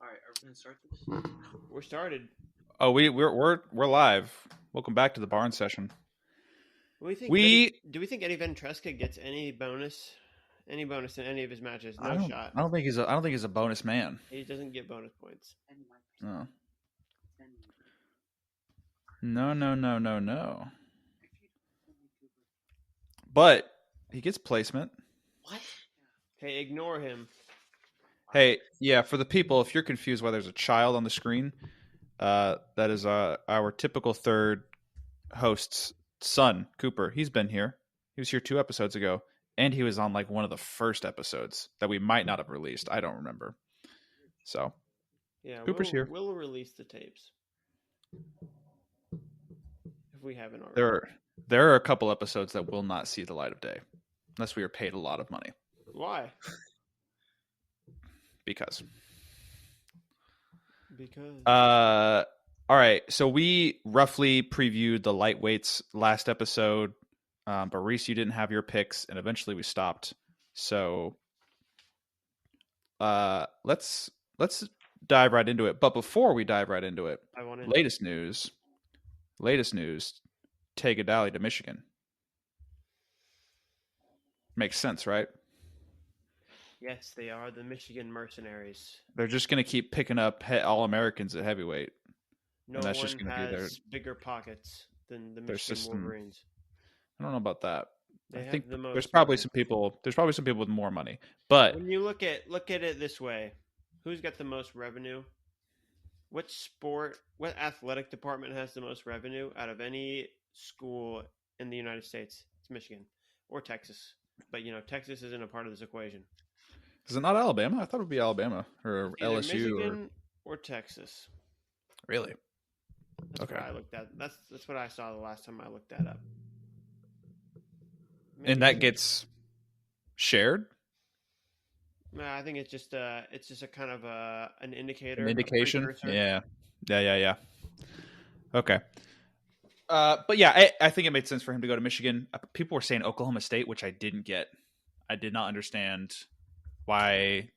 All right, are we gonna start this? We're started. Oh, we're live. Welcome back to the Barn Session. What do you think? We Do we think Eddie Ventresca gets any bonus? Any bonus in any of his matches? I No don't shot. I don't think he's a bonus man. He doesn't get bonus points. No. No. But he gets placement. What? Hey, ignore him. Hey, yeah, for the people, if you're confused why there's a child on the screen, that is our typical third host's son, Cooper. He's been here. He was here 2 episodes ago, and he was on like one of the first episodes that we might not have released. I don't remember. So, Yeah, Cooper's here. We'll release the tapes if we haven't already. There are a couple episodes that will not see the light of day unless we are paid a lot of money. Why? Because. All right. So we roughly previewed the lightweights last episode, but Reese, you didn't have your picks, and eventually we stopped. So, let's dive right into it. But before we dive right into it, latest news. Take DIII to Michigan. Makes sense, right? Yes, they are the Michigan mercenaries. They're just going to keep picking up All-Americans at heavyweight. No one just has bigger pockets than the Michigan Wolverines. I don't know about that. I think there's probably some people. There's probably some people with more money. But when you look at it this way, who's got the most revenue? What athletic department has the most revenue out of any school in the United States? It's Michigan or Texas. But Texas isn't a part of this equation. Is it not Alabama? I thought it would be Alabama or Either LSU Michigan or Texas. Really? That's what I looked at. That's what I saw the last time I looked that up. Maybe and that gets shared? No, I think it's just a kind of an indicator. An indication? Yeah. Okay. But yeah, I think it made sense for him to go to Michigan. People were saying Oklahoma State, which I didn't get. I did not understand why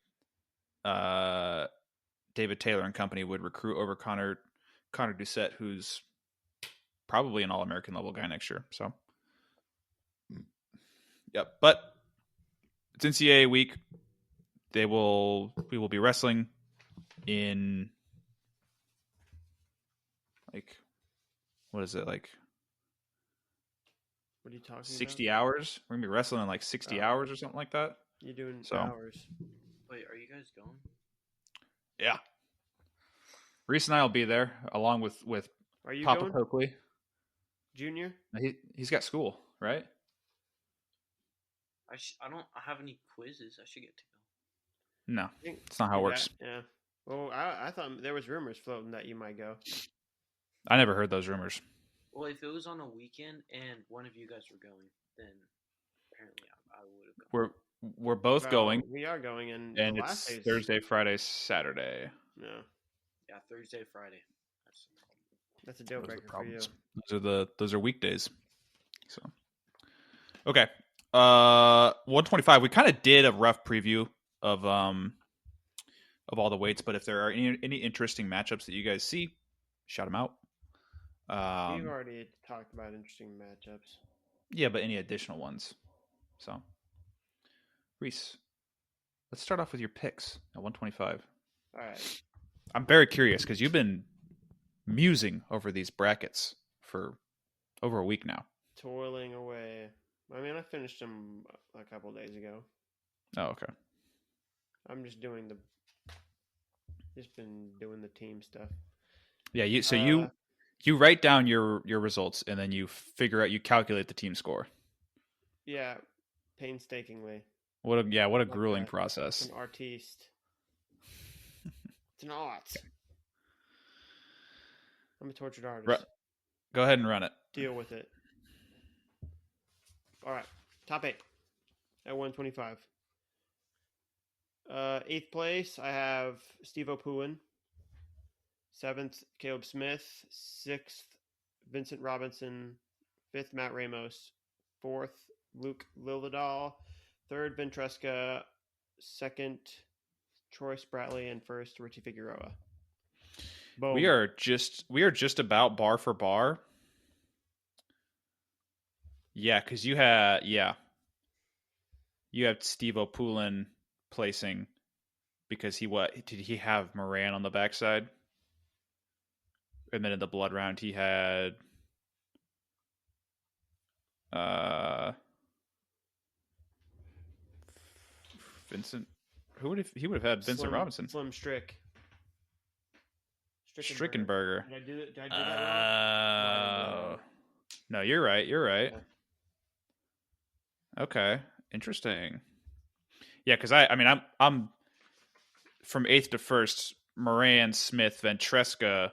David Taylor and company would recruit over Connor Doucette, who's probably an All-American level guy next year. So, yep. But it's NCAA week. We will be wrestling in what is it like? What are you talking 60 hours? We're going to be wrestling in like 60 hours or something like that. You're doing hours. Wait, are you guys going? Yeah. Reese and I will be there along with are you Papa going? Coakley. Junior? He's got school, right? I don't have any quizzes. I should get to go. No, it's not how it works. Yeah. Well, I thought there was rumors floating that you might go. I never heard those rumors. Well, if it was on a weekend and one of you guys were going, then apparently I would have gone. We're both going. We are going, and it's Thursday, Friday, Saturday. No. Yeah, Thursday, Friday. That's a deal breaker for you. Those are weekdays. So, okay. 125. We kind of did a rough preview of all the weights, but if there are any interesting matchups that you guys see, shout them out. We've already talked about interesting matchups. Yeah, but any additional ones? So, Reese, let's start off with your picks at 125. All right. I'm very curious because you've been musing over these brackets for over a week now. Toiling away. I mean, I finished them a couple days ago. Oh, okay. I'm just been doing the team stuff. Yeah, you write down your results and then you calculate the team score. Yeah, painstakingly. What a grueling process. An artiste. It's an art. I'm a tortured artist. Go ahead and run it. Deal with it. All right. Top 8 at 125. 8th place, I have Steve Opuin. 7th, Caleb Smith. 6th, Vincent Robinson. 5th, Matt Ramos. 4th, Luke Liljedahl. 3rd, Ventresca. 2nd, Troy Spratley, and first Richie Figueroa. Boom. We are just about bar for bar. Yeah, because you had Steve O'Poulin placing because did he have Moran on the backside? And then in the blood round he had Vincent. He would have had Vincent Robinson. Slim Strick. Strickenberger. Did I do that wrong? No, you're right. Yeah. Okay, interesting. Yeah, because I'm from 8th to 1st: Moran, Smith, Ventresca,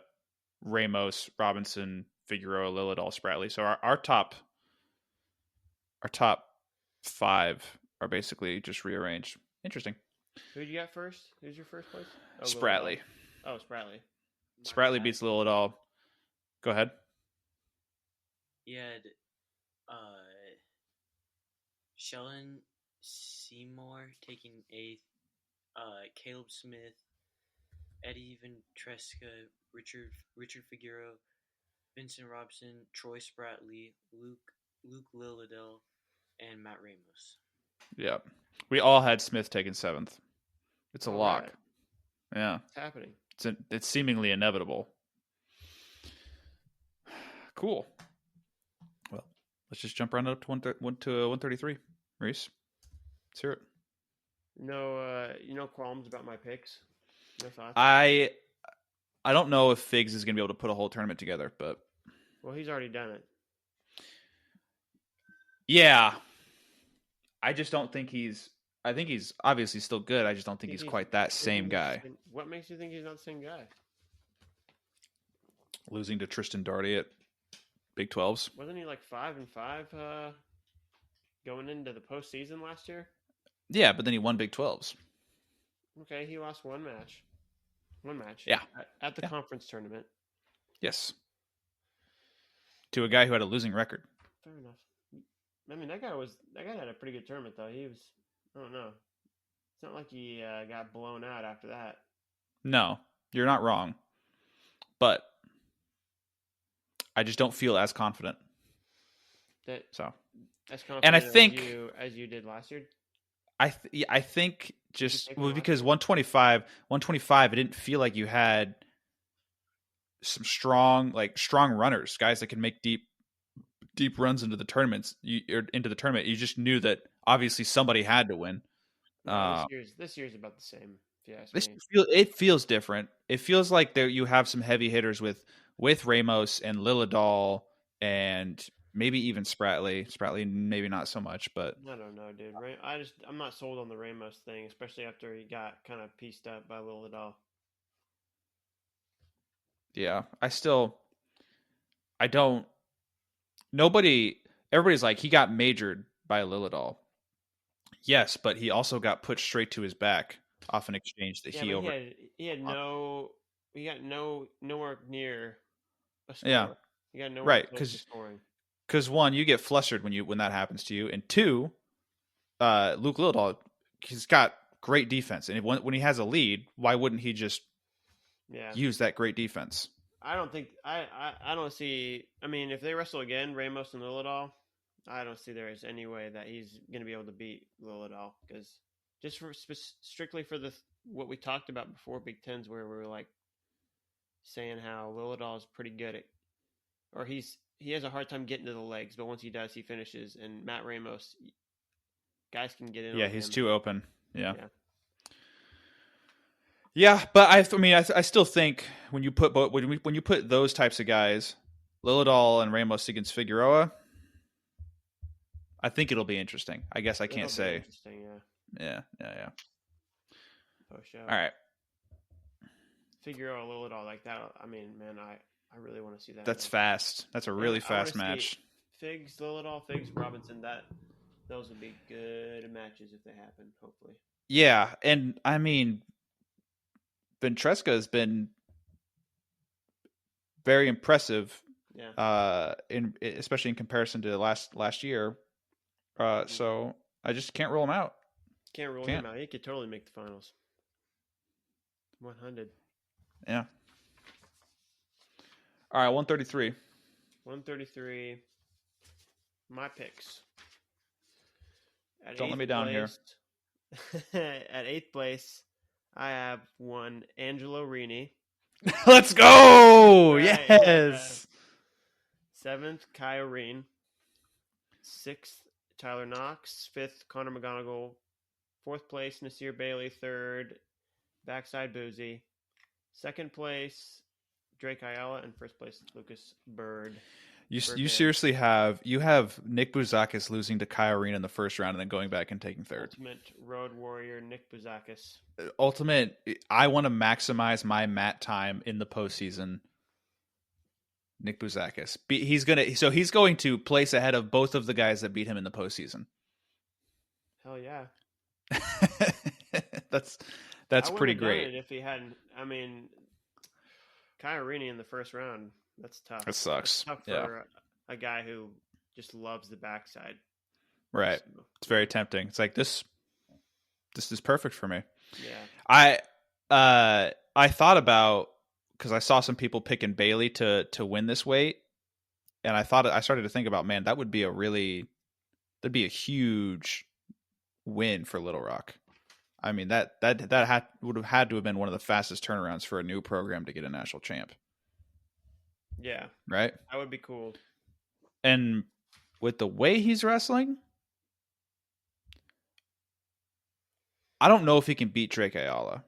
Ramos, Robinson, Figueroa, Lillidahl, Spratley. So our top 5 are basically just rearranged. Interesting. Who did you got first? Who's your first place? Oh, Spratley. Oh, Spratley. Spratley beats Lillidahl. Go ahead. You had Sheldon Seymour taking 8th, Caleb Smith, Eddie Ventresca, Richard Figueroa, Vincent Robson, Troy Spratley, Luke Lillidahl, and Matt Ramos. Yeah. We all had Smith taken 7th. It's a lock. Right. Yeah. It's happening. It's seemingly inevitable. Cool. Well, let's just jump right up to 133. Reese, let's hear it. No qualms about my picks? No thoughts? I don't know if Figs is going to be able to put a whole tournament together, but... Well, he's already done it. Yeah. I just don't think he's... I think he's obviously still good. I just don't think he's quite that same guy. What makes you think he's not the same guy? Losing to Tristan Darty at Big 12s. Wasn't he like 5-5 going into the postseason last year? Yeah, but then he won Big 12s. Okay, he lost one match. Yeah. At the conference tournament. Yes. To a guy who had a losing record. Fair enough. I mean, that guy had a pretty good tournament though. I don't know. It's not like he got blown out after that. No, you're not wrong. But I just don't feel as confident. As confident and I think as you did last year. I think because 125, it didn't feel like you had some strong runners, guys that can make deep runs into the tournaments. Into the tournament, you just knew that obviously somebody had to win. No, this year's about the same. If you ask me. It feels different. It feels like you have some heavy hitters with Ramos and Lillidahl and maybe even Spratley. Spratley maybe not so much, but I don't know, dude. I'm not sold on the Ramos thing, especially after he got kind of pieced up by Lillidahl. Yeah, everybody's like, he got majored by Lillidahl. Yes, but he also got put straight to his back off an exchange that he got nowhere near a score. Yeah. He got nowhere close to scoring. Because one, you get flustered when that happens to you, and two, Luke Lillidahl, he's got great defense, and when he has a lead, why wouldn't he just use that great defense? I don't think I don't see. I mean, if they wrestle again, Ramos and Lillidahl, I don't see there is any way that he's going to be able to beat Lillidahl, because just strictly for what we talked about before Big Tens, where we were like saying how Lillidahl is pretty good at, or he has a hard time getting to the legs, but once he does, he finishes. And Matt Ramos, guys can get in. Yeah, he's too open. Yeah. Yeah, but I still think when you put those types of guys, Lillidahl and Ramos against Figueroa, I think it'll be interesting. I guess I can't say. Interesting, yeah. Post show. All right. Figueroa, Lillidahl, like that. I mean, man, I really want to see that. That's fast. That's a really fast match. Figs, Lillidahl, Robinson. Those would be good matches if they happen. Hopefully. Yeah, and I mean, Ventresca has been very impressive. Yeah. Especially in comparison to last year. So I just can't rule him out. Can't rule him out. He could totally make the finals. 100. Yeah. All right, 133. 133. My picks. At Don't let eighth me down here. At 8th place, I have one Angelo Rini. Let's go! Right, Yes! 7th, Kai Reen. 6th, Tyler Knox. 5th, Connor McGonigal. 4th place, Nasir Bailey. 3rd, Backside Boozy. 2nd place, Drake Ayala. And 1st place, Lucas Bird. You seriously have Nick Bouzakis losing to Kyrie in the first round and then going back and taking 3rd. Ultimate Road Warrior Nick Bouzakis. Ultimate, I want to maximize my mat time in the postseason. Nick Bouzakis. He's going to place ahead of both of the guys that beat him in the postseason. Hell yeah. That's pretty great. If he hadn't, I mean, Kyrie in the first round, that's tough. It sucks. That's tough for a guy who just loves the backside. Right. So, it's very tempting. It's like this is perfect for me. Yeah. I thought about, because I saw some people picking Bailey to win this weight, and I started to think about, man, that'd be a huge win for Little Rock. I mean, that would have had to have been one of the fastest turnarounds for a new program to get a national champ. Yeah. Right? That would be cool. And with the way he's wrestling, I don't know if he can beat Drake Ayala.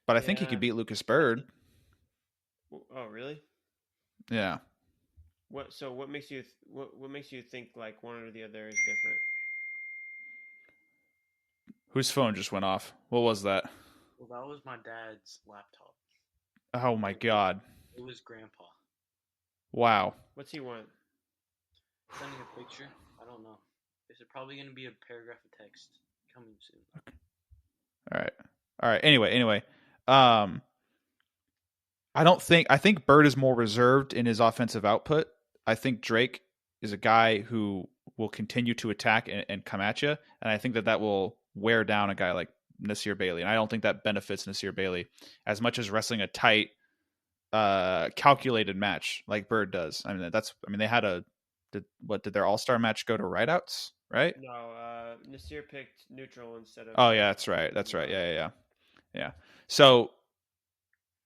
But I think he could beat Lucas Bird. Oh, really? Yeah. What makes you think like one or the other is different? Whose phone just went off? What was that? Well, that was my dad's laptop. Oh my god. It was Grandpa. Wow. What's he want? Sending a picture? I don't know. Is it probably going to be a paragraph of text coming soon? Okay. All right. Anyway. I think Bird is more reserved in his offensive output. I think Drake is a guy who will continue to attack and come at you. And I think that will wear down a guy like Nasir Bailey. And I don't think that benefits Nasir Bailey as much as wrestling a tight, calculated match like Bird does. I mean, they had did their all-star match go to rideouts, right? No, Nasir picked neutral instead of. Oh yeah, that's right. Yeah. So,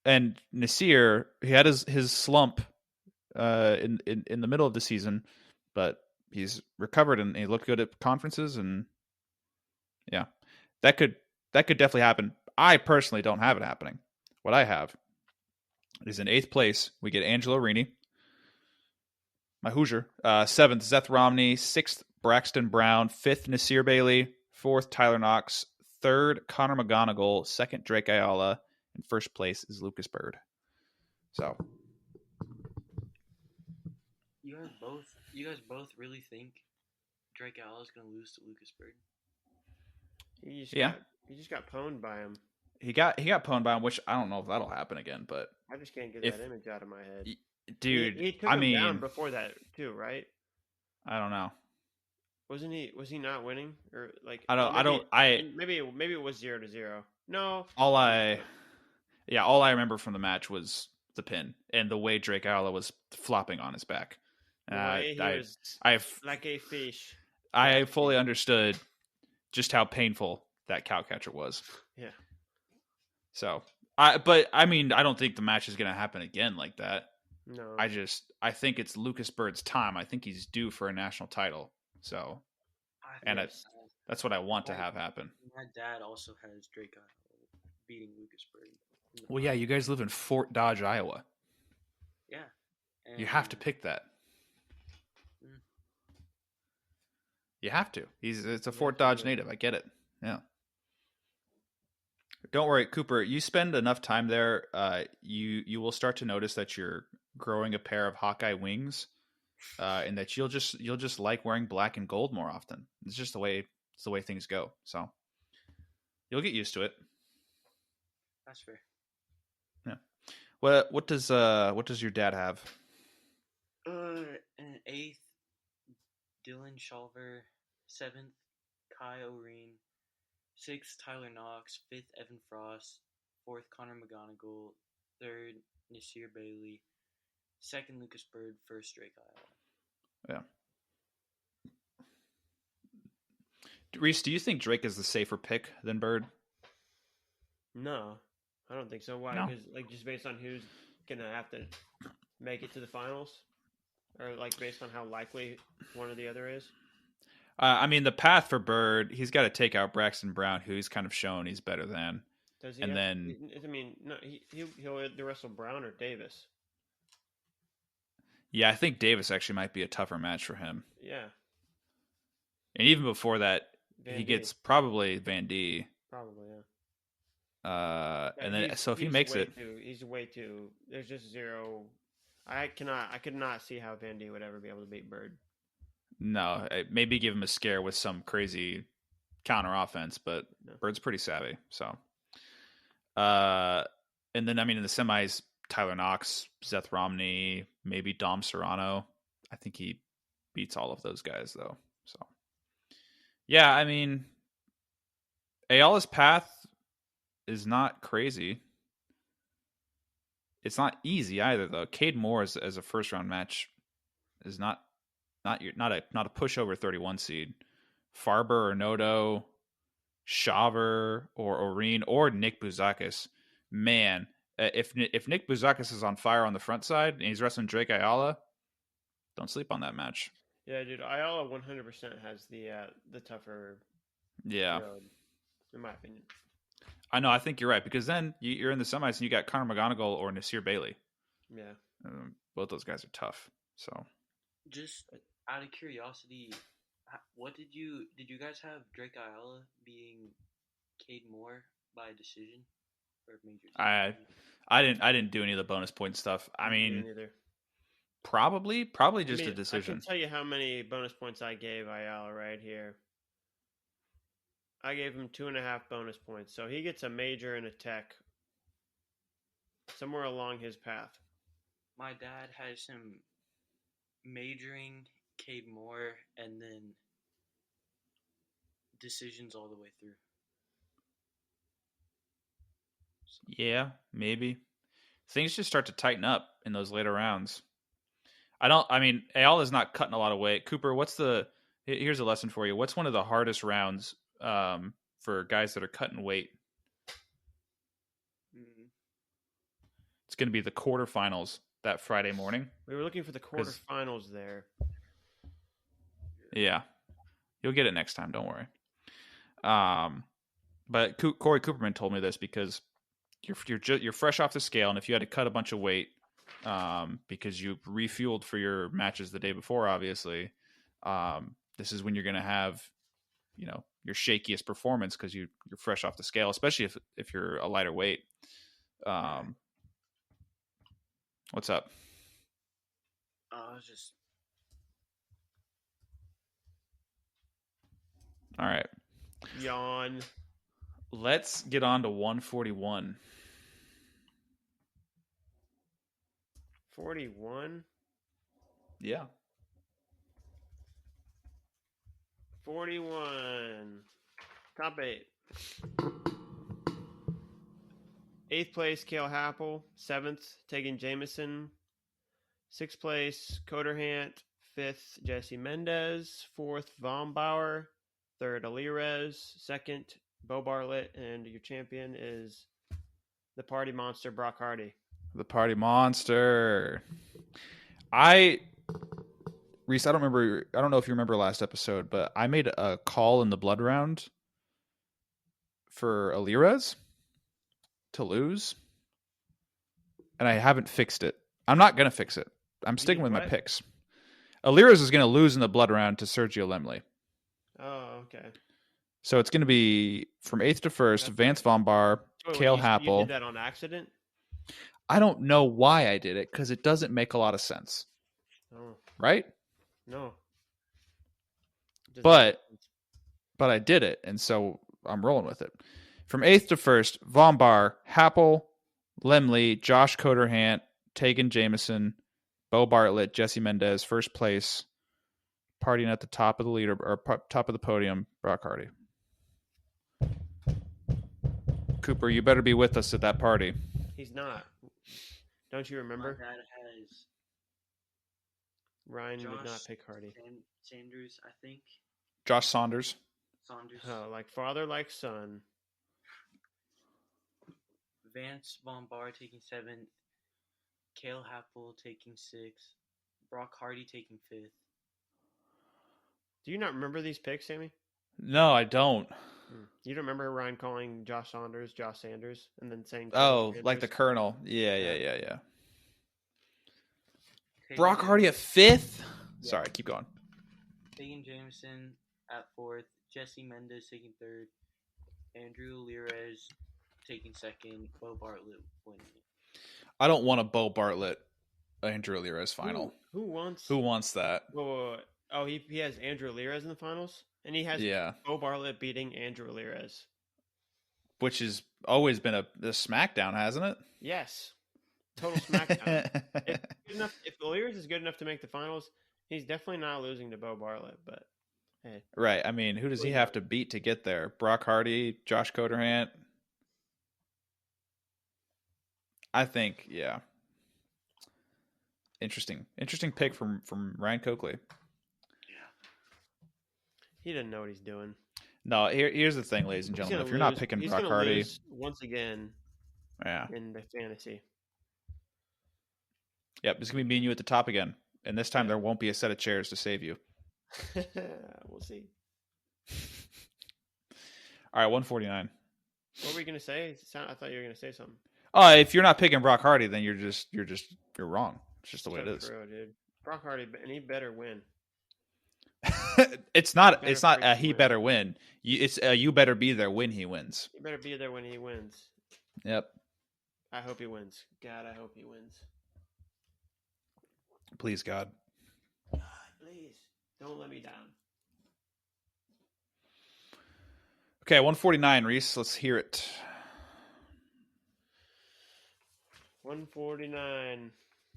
and Nasir, he had his slump in the middle of the season, but he's recovered and he looked good at conferences, and yeah, that could definitely happen. I personally don't have it happening. What I have is in 8th place we get Angelo Rini, my Hoosier. 7th Seth Romney, 6th Braxton Brown, 5th Nasir Bailey, 4th Tyler Knox, 3rd Connor McGonigal, 2nd Drake Ayala, and 1st place is Lucas Bird. So you guys both really think Drake Ayala is going to lose to Lucas Bird? He just got pwned by him. He got pwned by him, which I don't know if that'll happen again, but I just can't get that image out of my head. Dude, he took him down before that too, right? I don't know. Wasn't he? Was he not winning, or like? Maybe it was 0-0. No. All I remember from the match was the pin and the way Drake Ayala was flopping on his back. He was like a fish. I fully understood just how painful that cow catcher was. Yeah. So, I don't think the match is going to happen again like that. No. I think it's Lucas Bird's time. I think he's due for a national title. So, that's what I want to have happen. My dad also has Drake beating Lucas Bird. Well, yeah, you guys live in Fort Dodge, Iowa. Yeah. You have to pick that. You have to. It's a Fort Dodge native. I get it. Yeah. Don't worry, Cooper. You spend enough time there, you will start to notice that you're growing a pair of Hawkeye wings, and that you'll just like wearing black and gold more often. It's just the way things go. So you'll get used to it. That's fair. Yeah. What does your dad have? An 8th, Dylan Shulver, 7th, Kai O'Reen, 6th, Tyler Knox, 5th, Evan Frost, fourth, Connor McGonigal, third, Nasir Bailey, second, Lucas Bird, first, Drake Ayala. Yeah. Reese, do you think Drake is the safer pick than Bird? No, I don't think so. Why? No. Because just based on who's gonna have to make it to the finals, or based on how likely one or the other is. I mean, the path for Bird, he's got to take out Braxton Brown, who he's kind of shown he's better than. Does he? And then, no, he'll either wrestle Brown or Davis. Yeah, I think Davis actually might be a tougher match for him. Yeah. And even before that, Van he D. gets probably Van D. Probably, yeah. And then, so if he makes it, he's way too. There's just zero. I could not see how Van D would ever be able to beat Bird. no, maybe give him a scare with some crazy counter offense, but No. Bird's pretty savvy. So, and then I mean in the semis, Tyler Knox, Seth Romney, maybe Dom Serrano. I think he beats all of those guys though. So, yeah, I mean, Ayala's path is not crazy. It's not easy either though. Cade Moore as a first round match is not a pushover 31 seed. Farber or Noto, Shaver or Oreen or Nick Bouzakis. Man, if Nick Bouzakis is on fire on the front side and he's wrestling Drake Ayala, don't sleep on that match. Yeah, dude, Ayala 100% has the tougher road, in my opinion. I know. I think you're right because then you're in the semis and you got Connor McGonigal or Nasir Bailey. Yeah, both those guys are tough. So, just out of curiosity, what did you guys have Drake Ayala being Cade Moore by decision or major decision? I didn't do any of the bonus point stuff. I mean, probably just a decision. I can tell you how many bonus points I gave Ayala right here. I gave him 2.5 bonus points, so he gets a major and a tech somewhere along his path. My dad has him majoring Cade Moore and then decisions all the way through. So. Yeah, maybe. Things just start to tighten up in those later rounds. Ayala's not cutting a lot of weight. Cooper, here's a lesson for you. What's one of the hardest rounds for guys that are cutting weight? It's going to be the quarterfinals that Friday morning. We were looking for the quarterfinals there. Yeah. You'll get it next time. Don't worry. But Corey Cooperman told me this because you're fresh off the scale, and if you had to cut a bunch of weight because you refueled for your matches the day before, obviously, this is when you're going to have, your shakiest performance because you're fresh off the scale, especially if you're a lighter weight. What's up? Just all right. Yawn. Let's get on to 141. 41? Yeah. 41. Top 8. 8th place, Cale Happel. 7th, Tegan Jameson. 6th place, Coderhant. 5th, Jesse Mendez. 4th, Von Bauer. 3rd, Alirez. 2nd, Bo Bartlett. And your champion is the party monster, Brock Hardy. The party monster. Reese, I don't know if you remember last episode, but I made a call in the blood round for Alirez to lose, and I haven't fixed it. I'm not going to fix it. I'm sticking with my picks. Alirez is going to lose in the blood round to Sergio Lemley. Oh, okay. So it's going to be from 8th to 1st, Vance Von Bar, Cale Happel. You did that on accident? I don't know why I did it, because it doesn't make a lot of sense. Oh. Right? No. But I did it, and so I'm rolling with it. From 8th to 1st, Von Bar, Happel, Lemley, Josh Coderhant, Tegan Jameson, Bo Bartlett, Jesse Mendez, first place, partying at the top of the top of the podium, Brock Hardy. Cooper, you better be with us at that party. He's not. Don't you remember? My dad has Ryan Josh would not pick Hardy. Sanders, I think. Josh Saunders. Oh, like father, like son. Vance Von Barr taking 7th. Cale Happel taking 6th. Brock Hardy taking 5th. Do you not remember these picks, Sammy? No, I don't. You don't remember Ryan calling Josh Sanders, and then saying like the Colonel. Yeah. Brock Jameson, Hardy at 5th? Yeah. Sorry, keep going. Tegan Jameson at 4th. Jesse Mendez taking 3rd. Andrew Lirez taking 2nd. Bo Bartlett winning it. I don't want a Bo Bartlett Andrew Lirez final. Who wants that? Whoa. Oh, he has Andrew Lirez in the finals? And he has Bo Bartlett beating Andrew Lirez. Which has always been a SmackDown, hasn't it? Yes. Total SmackDown. If Lirez is good enough to make the finals, he's definitely not losing to Bo Bartlett, but hey. Right. I mean, who does he have to beat to get there? Brock Hardy, Josh Coderhant? I think, yeah. Interesting pick from Ryan Coakley. He doesn't know what he's doing. No, here's the thing, ladies and gentlemen. If you're not picking Brock Hardy, once again, in the fantasy. Yep, it's gonna be me and you at the top again, and this time there won't be a set of chairs to save you. We'll see. All right, 149. What were you gonna say? I thought you were gonna say something. Oh, if you're not picking Brock Hardy, then you're wrong. It's just the way it is. True, dude. Brock Hardy, and he better win. It's not he better win. You better be there when he wins. You better be there when he wins. Yep. I hope he wins. God, I hope he wins. Please, God. God, please. Don't let me down. Okay, 149, Reese. Let's hear it. 149.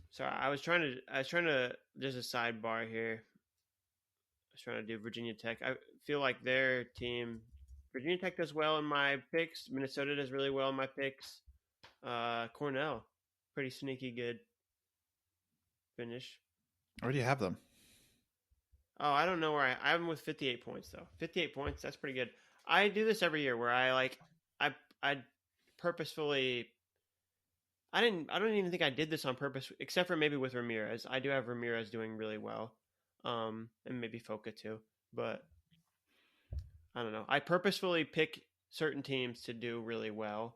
Sorry, I was trying to there's a sidebar here. I was trying to do Virginia Tech. I feel like their team, Virginia Tech does well in my picks. Minnesota does really well in my picks. Cornell, pretty sneaky good finish. Where do you have them? Oh, I don't know where I have them with 58 points though. 58 points, that's pretty good. I do this every year where I purposefully. I don't even think I did this on purpose, except for maybe with Ramirez. I do have Ramirez doing really well. And maybe Foca too, but I don't know. I purposefully pick certain teams to do really well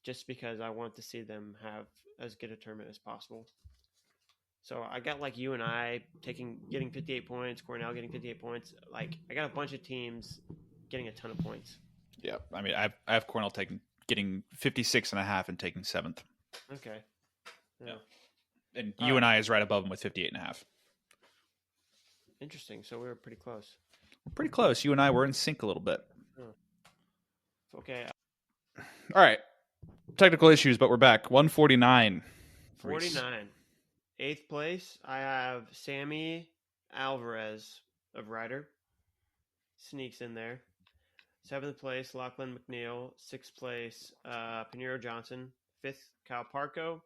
just because I want to see them have as good a tournament as possible. So I got like you and I getting 58 points, Cornell getting 58 points. Like I got a bunch of teams getting a ton of points. Yeah, I mean I have Cornell getting 56.5 and taking 7th. Okay. Yeah. And you and I is right above them with 58.5. Interesting. So we were pretty close. We're pretty close. You and I were in sync a little bit. Okay. All right. Technical issues, but we're back. 149. 49. 8th place, I have Sammy Alvarez of Ryder. Sneaks in there. 7th place, Lachlan McNeil. 6th place, Pinheiro Johnson. 5th, Kyle Parco.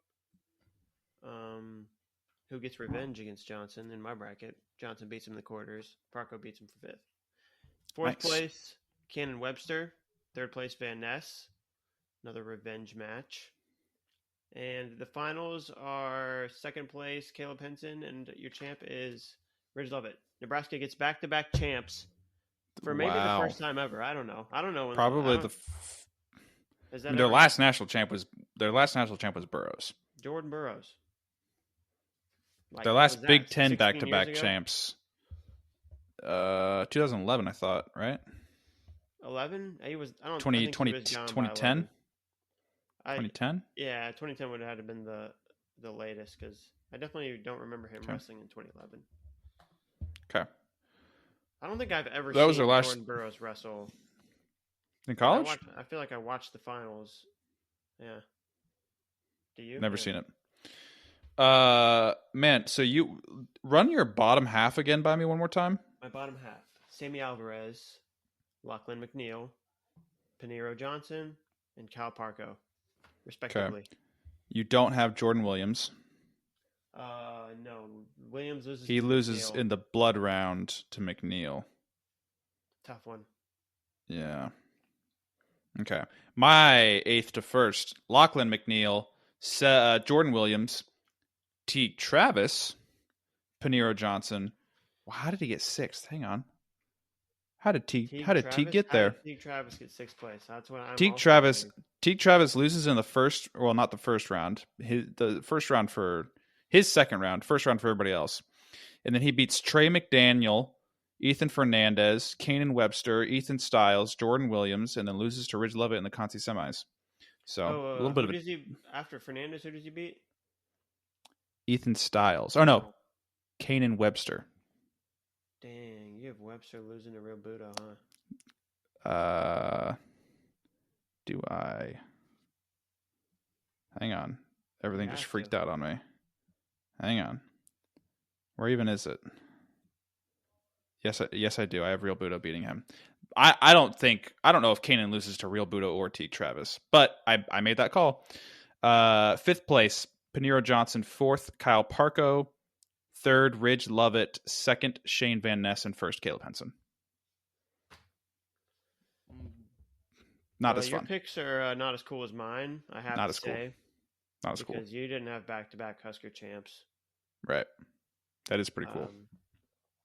Who gets revenge against Johnson in my bracket. Johnson beats him in the quarters. Parco beats him for 5th. 4th place, Cannon Webster. 3rd place, Van Ness. Another revenge match. And the finals are 2nd place, Caleb Henson, and your champ is Ridge Lovett. Nebraska gets back-to-back champs for maybe the first time ever. I don't know. Probably their last national champ was Burroughs. Jordan Burroughs. Like, their last Big Ten back-to-back champs. 2011, I thought, right? 11? He was. I don't. 2010. 2010? Yeah, 2010 would have had to been the latest because I definitely don't remember him wrestling in 2011. Okay. I don't think I've ever seen Jordan Burroughs wrestle in college. I feel like I watched the finals. Yeah. Do you? Never seen it. Man, so you run your bottom half again by me one more time. My bottom half: Sammy Alvarez, Lachlan McNeil, Pinheiro Johnson, and Cal Parco, respectively. Okay. You don't have Jordan Williams. No. Williams loses. He to loses McNeil. in the blood round to McNeil. Tough one. Yeah. Okay. My 8th to 1st, Lachlan McNeil, Jordan Williams, Teague Travis, Paniro Johnson. Well, how did he get 6th? Hang on. How did Teague get there? How did Teague Travis get 6th place? That's what I'm Teague Travis loses in the first, well, not the first round. The first round for his second round, first round for everybody else. And then he beats Trey McDaniel, Ethan Fernandez, Kanan Webster, Ethan Stiles, Jordan Williams, and then loses to Ridge Lovett in the Conti semis. So a little bit of after Fernandez, who does he beat? Ethan Stiles. Oh no, Kanan Webster. Dang, you have Webster losing to Real Budo, huh? Do I? Hang on. Everything just freaked out on me. Hang on. Where even is it? Yes, I do. I have Real Budo beating him. I don't know if Kanan loses to Real Budo or Teague Travis, but I made that call. 5th place, Paniro Johnson. 4th, Kyle Parco. 3rd, Ridge Lovett. 2nd, Shane Van Ness. And 1st, Caleb Henson. Not as fun. Your picks are not as cool as mine, I have to say. Cool. Not as cool. Because you didn't have back-to-back Husker champs. Right. That is pretty cool.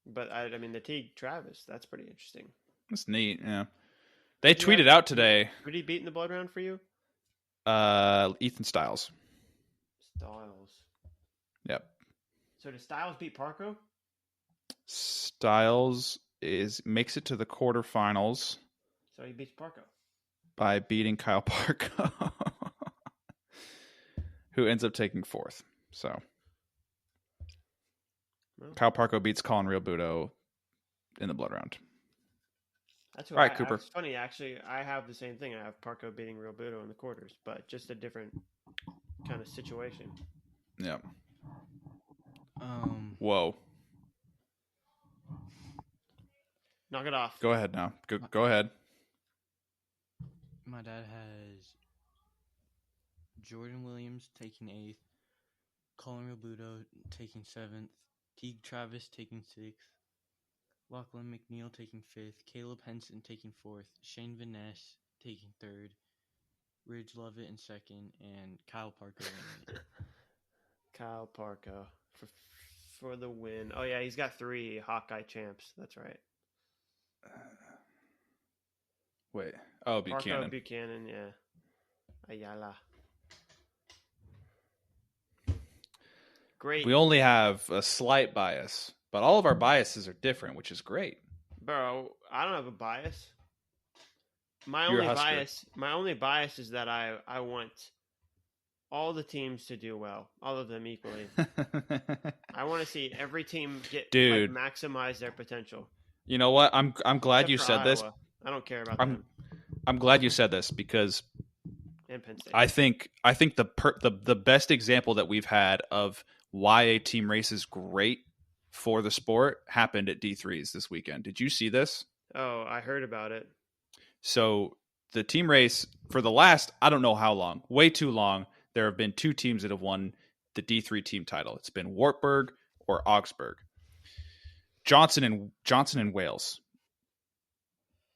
But, I mean, the Teague Travis, that's pretty interesting. That's neat, yeah. They tweeted out today. Who did he beat in the blood round for you? Ethan Stiles. Yep. So did Stiles beat Parco? Stiles makes it to the quarterfinals. So he beats Parco. By beating Kyle Parco. Who ends up taking 4th. So Kyle Parco beats Colin Real Budo in the blood round. That's all right, Cooper. It's funny, actually. I have the same thing. I have Parco beating Real Budo in the quarters, but just a different kind of situation. Yeah. Whoa. Knock it off. Go ahead now. Go ahead. My dad has Jordan Williams taking 8th, Colin Real Budo taking 7th, Teague Travis taking 6th, Lachlan McNeil taking 5th, Caleb Henson taking 4th, Shane Van Ness taking 3rd, Ridge Lovett in 2nd, and Kyle Parco in 8th. Kyle Parco for the win. Oh, yeah, he's got 3 Hawkeye champs. That's right. Wait. Oh, Buchanan. Buchanan, yeah. Ayala. Great. We only have a slight bias, but all of our biases are different, which is great. Bro, I don't have a bias. My only bias is that I want all the teams to do well, all of them equally. I want to see every team maximize their potential. You know what? I'm glad you said this. I don't care about them. I'm glad you said this because and Penn State. I think the best example that we've had of why a team race is great for the sport happened at D3s this weekend. Did you see this? Oh, I heard about it. So the team race for the last, I don't know how long, way too long, there have been 2 teams that have won the D3 team title. It's been Wartburg or Augsburg. Johnson and Wales.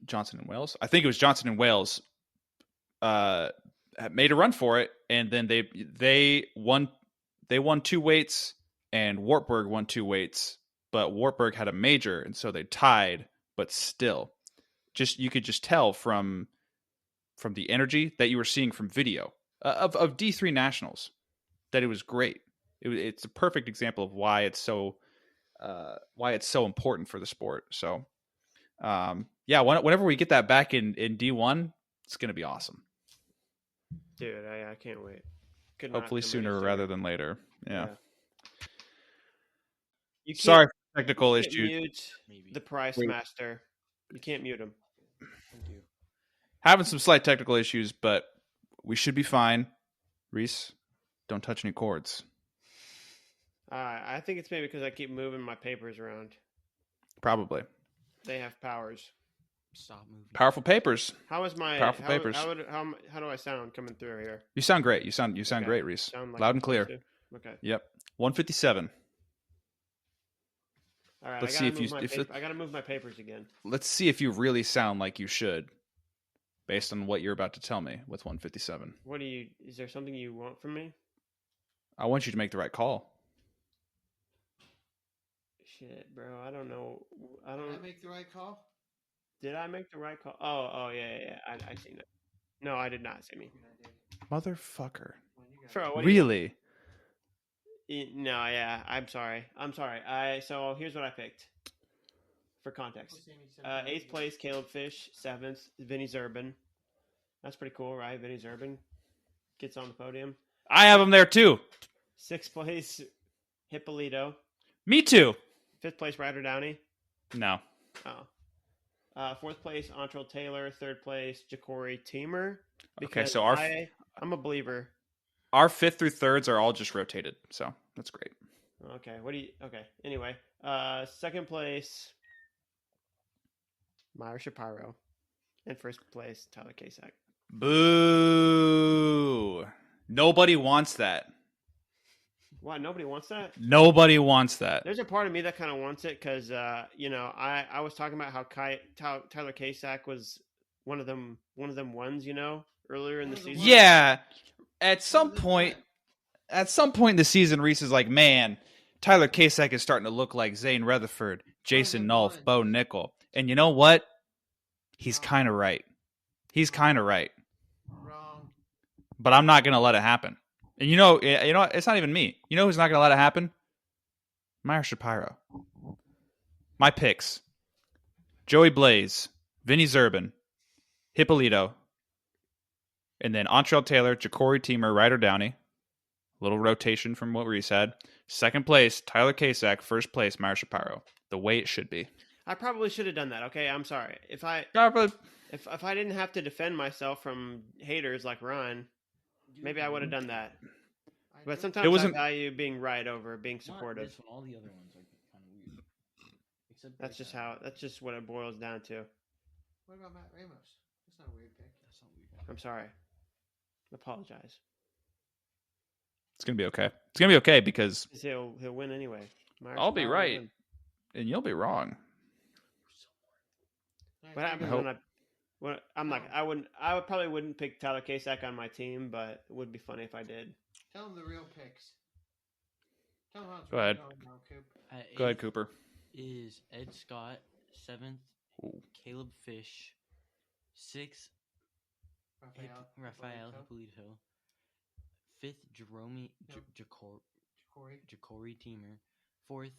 Johnson and Wales? I think it was Johnson and Wales made a run for it, and then they won 2 weights, and Wartburg won 2 weights, but Wartburg had a major, and so they tied, but still. You could just tell from the energy that you were seeing from video of D3 nationals that it was great. It's a perfect example of why it's so important for the sport. So, whenever we get that back in D1, it's going to be awesome. Dude, I can't wait. Hopefully sooner rather than later. Yeah. Sorry for technical issues. Mute the Price Master. You can't mute him. Thank you. Having some slight technical issues, but we should be fine. Reese, don't touch any cords. I think it's maybe because I keep moving my papers around. Probably. They have powers. Stop moving. Powerful papers. How is my Powerful how, papers. how do I sound coming through here? You sound great. You sound Okay. great, Reese. Sound like Loud I'm and clear. supposed to? Okay. Yep. 157. All right. Let's I see gotta move my papers again. Let's see if you really sound like you should, based on what you're about to tell me with 157. Is there something you want from me? I want you to make the right call. Shit, bro. I don't know. Did I make the right call? Did I make the right call? Oh, yeah. I seen it. No, I did not see me. I did. Motherfucker. Bro, what Really? No, yeah. I'm sorry. So here's what I picked. For context. 8th place, Caleb Fish. 7th, Vinny Zerbin. That's pretty cool, right? Vinny Zerbin gets on the podium. I have him there too. 6th place, Hippolito. Me too. 5th place, Ryder Downey. No. Oh. 4th place, Antrell Taylor. 3rd place, Ja'Cory Teamer. Okay, so I'm a believer. our 5th through 3rds are all just rotated, so that's great. Okay, okay. Anyway, 2nd place, Myra Shapiro. And 1st place, Tyler Kasak. Boo. Nobody wants that. Why, nobody wants that? Nobody wants that. There's a part of me that kind of wants it because, I was talking about how Tyler Kasak was one of them ones, earlier in the season. Yeah. At some point in the season, Reese is like, man, Tyler Kasak is starting to look like Zane Rutherford, Jason Nolf, Bo Nickel. And you know what? He's kind of right. Wrong. But I'm not going to let it happen. And it's not even me. You know who's not going to let it happen? Myra Shapiro. My picks. Joey Blaze, Vinny Zerbin, Hippolito, and then Antrell Taylor, Ja'Cory Teamer, Ryder Downey. Little rotation from what Reese had. 2nd place, Tyler Kasak. 1st place, Myra Shapiro. The way it should be. I probably should have done that. Okay, I'm sorry. If I didn't have to defend myself from haters like Ron, maybe I would have done that. But sometimes I value being right over being supportive. This one, all the other ones are kind of weird. Except That's just what it boils down to. What about Matt Ramos? That's not a weird pick. That's not weird. I'm sorry. Apologize. It's going to be okay. It's going to be okay because He'll win anyway. I'll be right and you'll be wrong. What happens I probably wouldn't pick Tyler Kasak on my team, but it would be funny if I did. Tell him the real picks. Tell him how it's Go ahead. going now, Coop. Go ahead, Cooper. Is Ed Scott. 7th, Caleb Fish. 6th, Rafael Hippolito. 5th, Ja'Cory Teamer. 4th,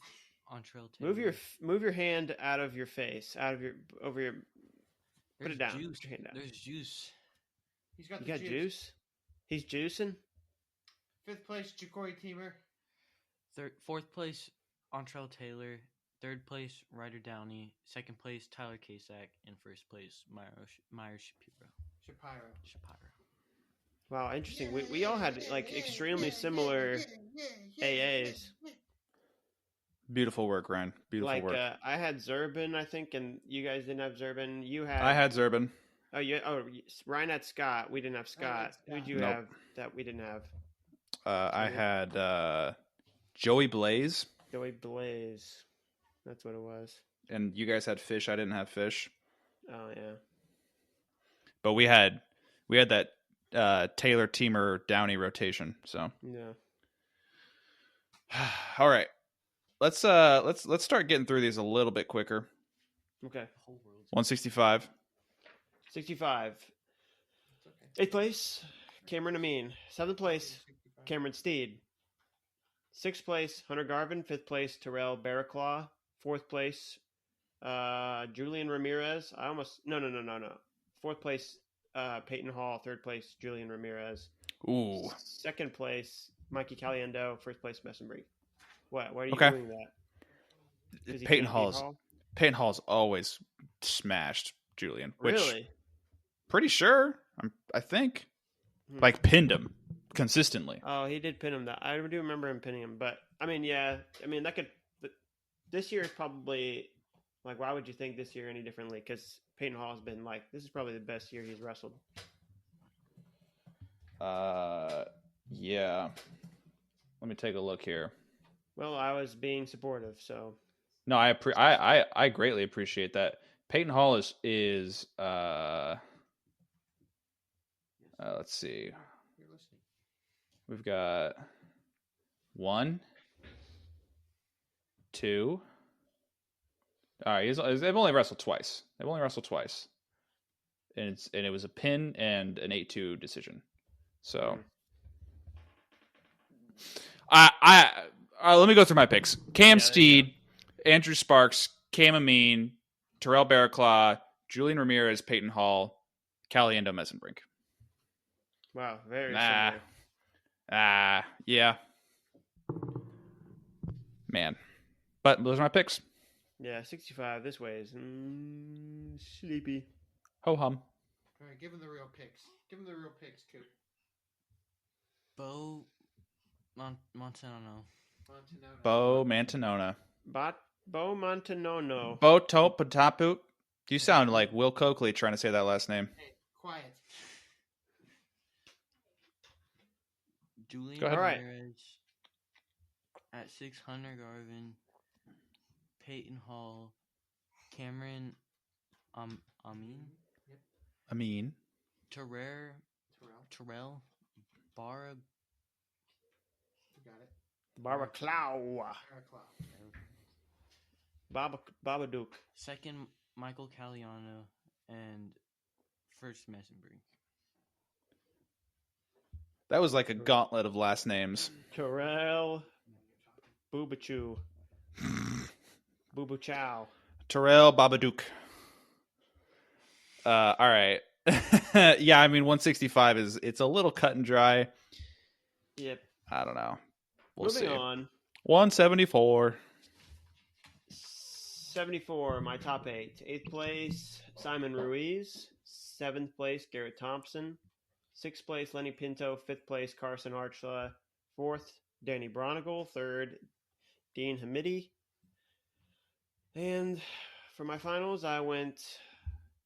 Antrell Taylor. Move your hand out of your face, over your. Put it down. Juice. Put your hand down. There's juice. He's got You the got juice? He's juicing. 5th place, Ja'Cory Teamer. 4th place, Antrell Taylor. 3rd place, Ryder Downey. 2nd place, Tyler Kasak. And 1st place, Myra Shapiro. Wow, interesting. We all had extremely similar AAs. Beautiful work, Ryan. Beautiful work. I had Zerbin, I think, and you guys didn't have Zerbin. I had Zerbin. Ryan had Scott. We didn't have Scott. Who'd you have that we didn't have? I had Joey Blaze. Joey Blaze. That's what it was. And you guys had Fish. I didn't have Fish. Oh yeah. But we had that Taylor Teamer Downey rotation. So yeah. All right. Let's start getting through these a little bit quicker. Okay. 165. 65. 8th place, Cameron Amin. 7th place, Cameron Steed. 6th place, Hunter Garvin. 5th place, Terrell Barraclaw. 4th place, Julian Ramirez. No. 4th place, Peyton Hall. 3rd place, Julian Ramirez. Ooh. 2nd place, Mikey Caliendo. 1st place, Messenbree. Why are you doing that? Peyton Hall's always smashed Julian. Really? Pretty sure. I think. Pinned him consistently. Oh, he did pin him. I do remember him pinning him. But, that could... This year is probably... why would you think this year any differently? Because Peyton Hall has been like, this is probably the best year he's wrestled. Yeah. Let me take a look here. Well, I was being supportive, so No, I greatly appreciate that. Peyton Hall is let's see. You're listening. We've got 1, 2. All right, they've only wrestled twice. And it was a pin and an 8-2 decision. So let me go through my picks. Cam Steed, Andrew Sparks, Cam Amin, Terrell Barraclaw, Julian Ramirez, Peyton Hall, Caliendo Mesenbrink. wow, very similar. Yeah. Man. But those are my picks. Yeah, 65 this way is sleepy. Ho-hum. All right, give him the real picks. Give him the real picks, Coop. Bo Montano. Bo Mantanona. Bo Montanono. Bo Topatapu. You sound like Will Coakley trying to say that last name. Hey, quiet. Julian Go ahead. Ramirez at 600 Garvin. Peyton Hall. Cameron Amin. Terrell. Barra. You got it. Barraclaw. Babadook. Second, Michael Caliano. And first, Mesenbrink. That was like a gauntlet of last names. Terrell. Boobachu. Boobachow. Terrell Babadook. All right. Yeah, I mean 165 it's a little cut and dry. Yep. I don't know. We'll Moving see. on. 174. 74, my top 8. 8th place, Simon Ruiz. 7th place, Garrett Thompson. 6th place, Lenny Pinto. 5th place, Carson Archla. 4th, Danny Bronigal. 3rd, Dean Hamidi. And for my finals, I went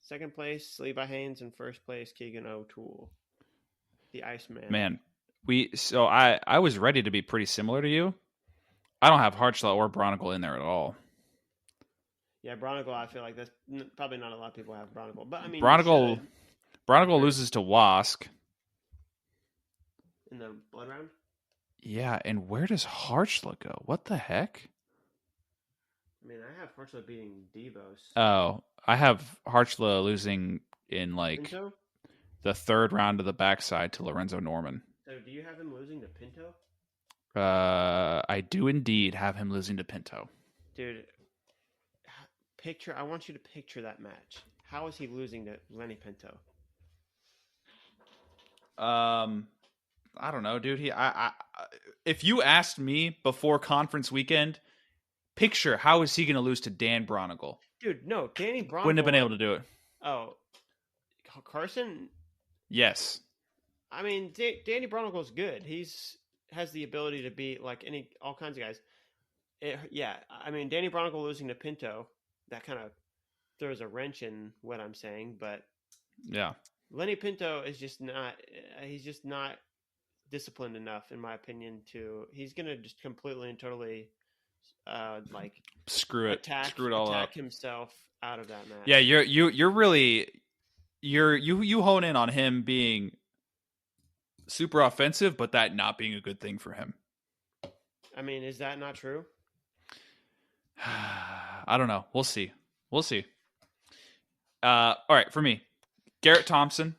2nd place, Levi Haynes, and 1st place, Keegan O'Toole, the Iceman. Man, I was ready to be pretty similar to you. I don't have Hartzell or Bronigal in there at all. Yeah, Bronigal, I feel like that's probably not a lot of people have Bronigal. But I mean, Bronigal loses to Wask. In the blood round? Yeah, and where does Hartzell go? What the heck? I mean, I have Hartzell beating Devos. Oh, I have Hartzell losing in like Pinto? the 3rd round of the backside to Lorenzo Norman. So do you have him losing to Pinto? I do indeed have him losing to Pinto. Dude, I want you to picture that match. How is he losing to Lenny Pinto? I don't know, dude. If you asked me before conference weekend, picture how is he going to lose to Dan Bronigal? Dude, no, Danny Bronigal Wouldn't have been able to do it. Oh, Carson? Yes. I mean, Danny Bronigal's good. Has the ability to beat like all kinds of guys. I mean, Danny Bronigal losing to Pinto, that kind of throws a wrench in what I'm saying. But yeah, Lenny Pinto is just not. He's just not disciplined enough, in my opinion. He's gonna just completely and totally, screw it all up, himself out of that match. Yeah, you're really you hone in on him being super offensive, but that not being a good thing for him. I mean, is that not true? I don't know. We'll see. All right, for me, Garrett Thompson,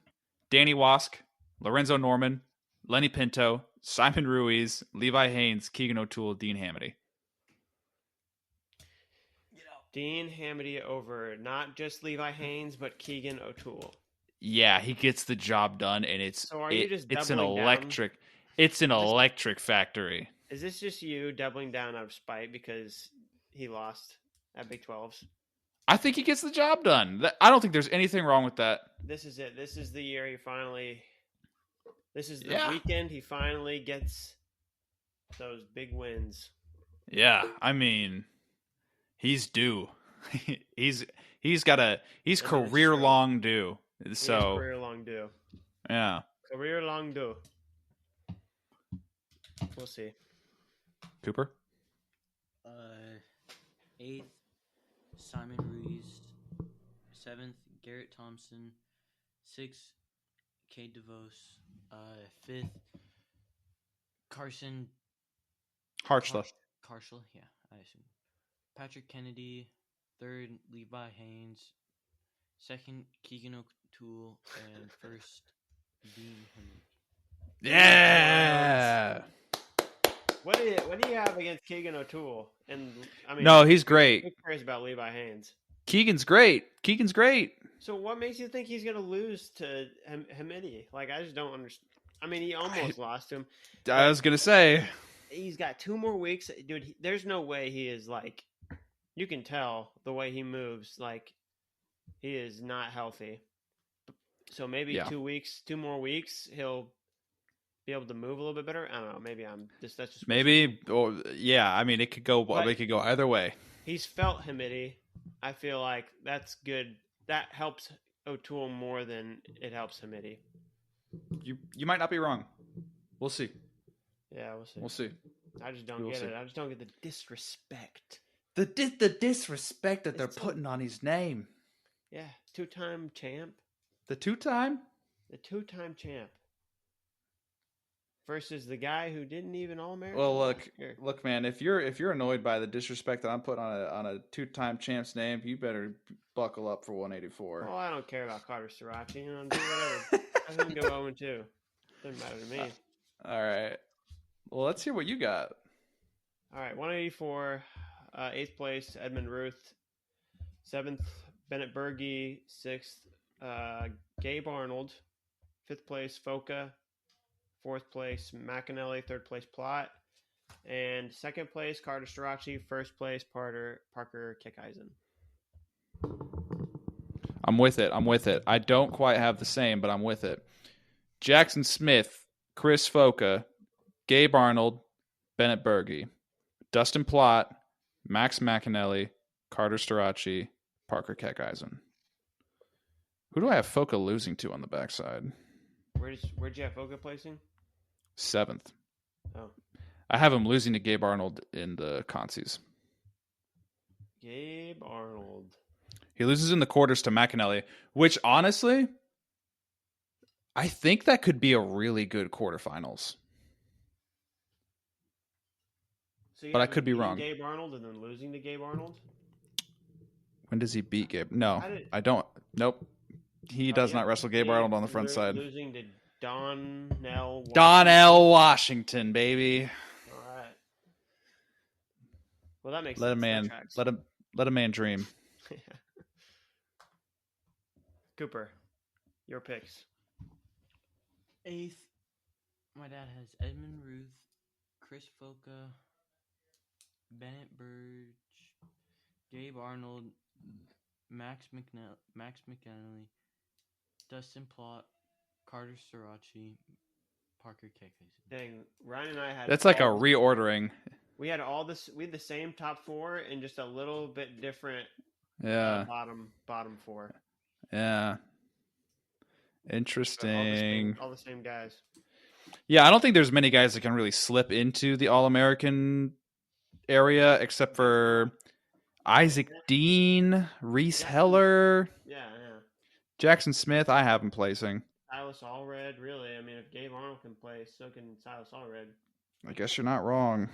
Danny Wask, Lorenzo Norman, Lenny Pinto, Simon Ruiz, Levi Haynes, Keegan O'Toole, Dean Hamity. Dean Hamity over not just Levi Haynes, but Keegan O'Toole. Yeah, he gets the job done, and it's an electric. Down? It's an electric factory. Is this just you doubling down out of spite because he lost at Big 12s? I think he gets the job done. I don't think there's anything wrong with that. This is it. This is the year he finally. This is the weekend he finally gets those big wins. Yeah, I mean, he's due. he's And career long due. So career long due. yeah, Career long due. We'll see. Cooper. 8th, Simon Ruiz. 7th, Garrett Thompson. 6th, Cade DeVos. 5th, Carson Harchla. Carshall, yeah, I assume. Patrick Kennedy. 3rd, Levi Haynes. 2nd, Keegan O'Toole. And 1st, Dean Henry. Yeah. What do you have against Keegan O'Toole? And I mean, No, he's great. Who cares about Levi Haynes? Keegan's great. So what makes you think he's going to lose to Hamidi? Like, I just don't understand. I mean, he almost lost to him. I was gonna say He's got 2 more weeks, dude. There's no way he is like. You can tell the way he moves. Like, he is not healthy. So maybe 2 more weeks, he'll be able to move a little bit better. I don't know. Maybe that's just maybe. Or yeah, I mean, it could go. But it could go either way. he's felt Hamidi. I feel like that's good. That helps O'Toole more than it helps Hamidi. You might not be wrong. We'll see. Yeah, We'll see. I just don't get it. I just don't get the disrespect. The disrespect that they're putting on his name. Yeah, 2-time champ. The 2-time? The 2-time champ. Versus the guy who didn't even All-American. Well, look, man. If you're annoyed by the disrespect that I'm putting on a 2-time champ's name, you better buckle up for 184. Oh, I don't care about Carter Sriracha. You know, do whatever. I can go 0-2. Doesn't matter to me. All right. Well, let's hear what you got. All right, 184. 8th place, Edmund Ruth. 7th, Bennett Berge. 6th, Gabe Arnold. 5th place, Foca. 4th place, McAnally. 3rd place, Plott. And 2nd place, Carter Sriracha. 1st place, Parker Kickeisen. I'm with it. I don't quite have the same, but I'm with it. Jackson Smith, Chris Foca, Gabe Arnold, Bennett Berge, Dustin Plott, Max McAnally, Carter Sriracha, Parker Keckeisen. Who do I have Foca losing to on the backside? Where'd you have Foca placing? 7th. Oh. I have him losing to Gabe Arnold in the consies. Gabe Arnold. He loses in the quarters to McAnally, which honestly, I think that could be a really good quarterfinals. So but I could be wrong. Gabe Arnold and then losing to Gabe Arnold? When does he beat Gabe? No, I don't. Nope. He does not wrestle Gabe Arnold on the front side. Losing to Donnell Washington, baby. All right. Well, that makes let sense. Let a man dream. Cooper, your picks. 8th, my dad has Edmund Ruth, Chris Foca, Bennett Burge, Gabe Arnold, Max McAnally, Dustin Plott, Carter Sriracha, Parker Keckeisen. Dang, Ryan and I had. That's like a reordering. We had all this. We had the same top 4 and just a little bit different. Yeah. Bottom 4. Yeah. Interesting. All the same guys. Yeah, I don't think there's many guys that can really slip into the All-American area except for Isaac Dean, Reese Heller. Yeah. Jackson Smith, I have him placing. Silas Allred, really. I mean, if Gabe Arnold can play, so can Silas Allred. I guess you're not wrong.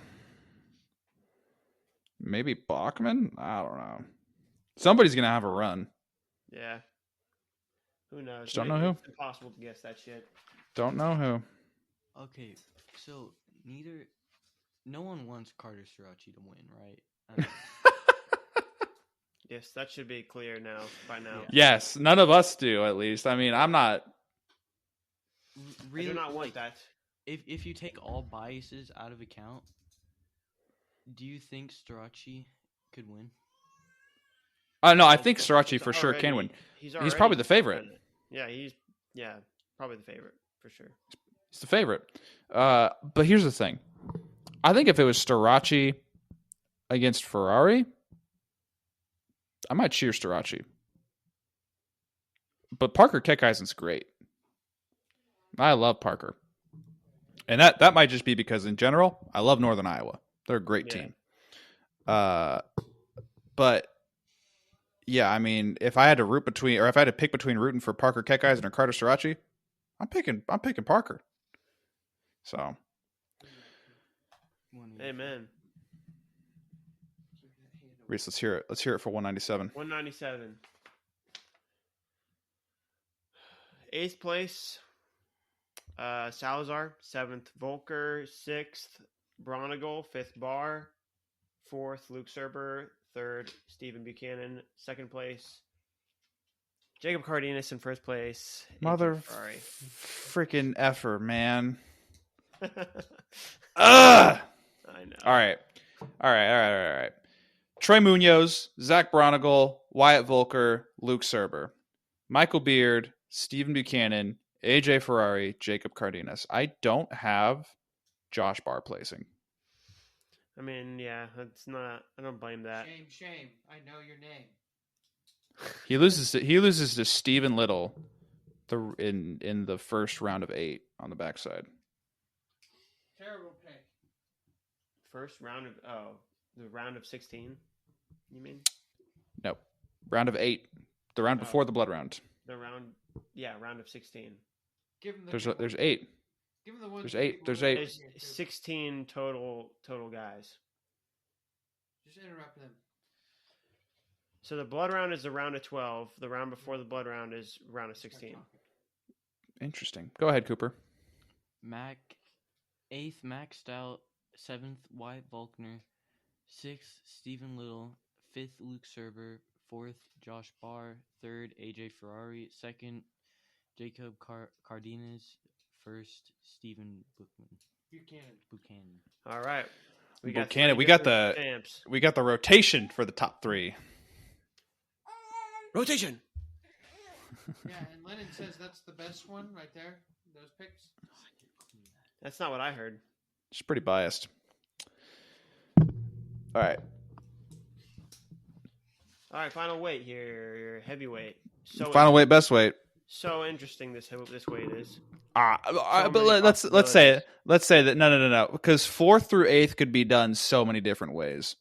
Maybe Bachman? I don't know. Somebody's going to have a run. Yeah. Who knows? Just don't know who. It's impossible to guess that shit. Don't know who. Okay, so no one wants Carter Sriracha to win, right? Yes, that should be clear by now. Yes, none of us do, at least. I mean, I'm not. Really, I do not want that. If you take all biases out of account, do you think Sriracha could win? No, I think Sriracha for sure can win. He's probably the favorite. Yeah, probably the favorite for sure. He's the favorite. But here's the thing. I think if it was Sriracha against Ferrari, I might cheer Starachi. But Parker Kekaisen's great. I love Parker. And that might just be because in general, I love Northern Iowa. They're a great team. But yeah, I mean, if I had to pick between rooting for Parker Kekaisen or Carter Starachi, I'm picking Parker. So, amen. Reese, let's hear it. Let's hear it for 197. 197. 8th place, Salazar. 7th, Volker. 6th, Bronigal. 5th, Barr. 4th, Luke Serber. 3rd, Stephen Buchanan. 2nd place, Jacob Cardenas. In 1st place, Mother Ferrari. freaking effer, man. Ugh! I know. All right. Trey Munoz, Zach Bronigal, Wyatt Volker, Luke Serber, Michael Beard, Stephen Buchanan, AJ Ferrari, Jacob Cardenas. I don't have Josh Barr placing. I mean, yeah, that's not. I don't blame that. Shame. I know your name. He loses to Stephen Little in the first round of 8 on the backside. Terrible pick. First round of the round of 16. You mean? No, round of 8. The round before the blood round. The round of 16. Give him the There's 8. Give him the one. There's 8. There's 8. There's 16 total guys. Just interrupt them. So the blood round is the round of 12. The round before the blood round is round of 16. Interesting. Go ahead, Cooper. 8th, Max Stout. 7th, Wyatt Volkner. 6th, Stephen Little. 5th, Luke Serber. 4th, Josh Barr. 3rd, AJ Ferrari. 2nd, Jacob Cardenas. 1st, Stephen Buchanan. All right. We got the rotation for the top 3. Rotation. Yeah, and Lennon says that's the best one right there. Those picks. That's not what I heard. It's pretty biased. All right. Final weight here. Your heavyweight. Final weight, best weight. So interesting this weight is. But let's say that no, because 4th through 8th could be done so many different ways.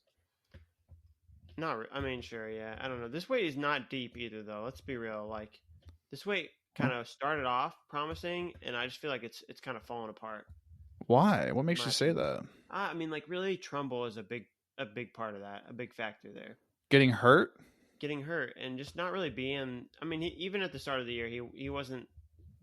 I mean, sure, yeah. I don't know. This weight is not deep either, though. Let's be real. Like, this weight kind of started off promising, and I just feel like it's kind of falling apart. Why? What makes you say that? I mean, like, really, Trumbull is a big part of that, a big factor there. Getting hurt, and just not really being. I mean, even at the start of the year, he wasn't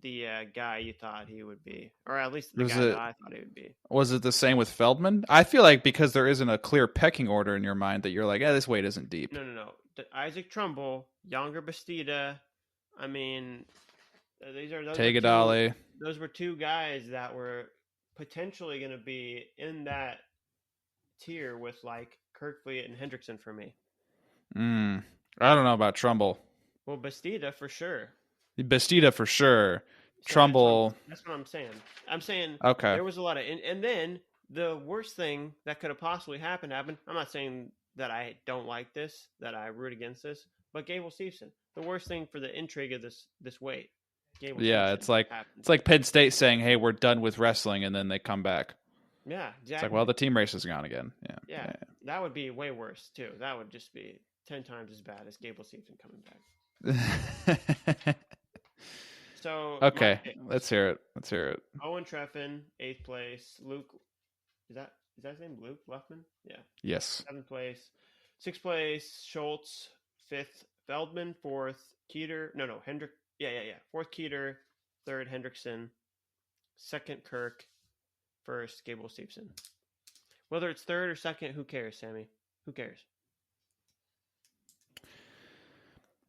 the guy you thought he would be, or at least the guy that I thought he would be. Was it the same with Feldman? I feel like because there isn't a clear pecking order in your mind that you're like, this weight isn't deep. No. Isaac Trumbull, Younger Bastida. I mean, those were 2 guys that were potentially going to be in that tier with like Kirkfleet and Hendrickson for me. I don't know about Trumbull. Well, Bastida for sure. Trumbull. That's what I'm saying. I'm saying okay. There was a lot of, and then the worst thing that could have possibly happened. I'm not saying that I don't like this, that I root against this, but Gable Steveson. The worst thing for the intrigue of this weight. Gable Steveson it's like Penn State saying, "Hey, we're done with wrestling," and then they come back. Yeah, exactly. It's like, well, the team race is gone again. Yeah. That would be way worse too. That would just be 10 times as bad as Gable Steveson coming back. So okay, let's hear it. Owen Treffin, 8th place. Luke, is that his name? Luke Luffman? Yeah. Yes. 7th place. 6th place, Schultz. 5th, Feldman. 4th, Keeter. No, Hendrick. Yeah. 4th, Keeter. 3rd, Hendrickson. 2nd, Kirk. 1st, Gable Steveson. Whether it's 3rd or 2nd, who cares, Sammy? Who cares?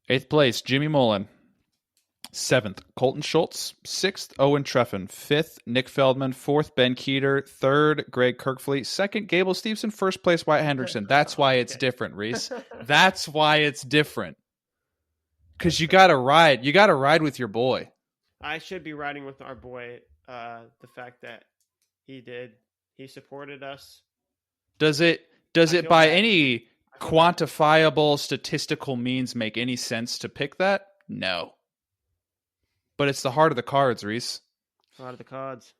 8th place, Jimmy Mullen. 7th, Colton Schultz. 6th, Owen Treffin. 5th, Nick Feldman. 4th, Ben Keeter. 3rd, Greg Kirkfleet. 2nd, Gable Steveson. 1st place, Wyatt Hendrickson. That's why it's different, Reese. That's why it's different. Because you got to ride. You got to ride with your boy. I should be riding with our boy. The fact that he supported us. Does it by any quantifiable statistical means make any sense to pick that? No. But it's the heart of the cards, Reese. A lot of the cards.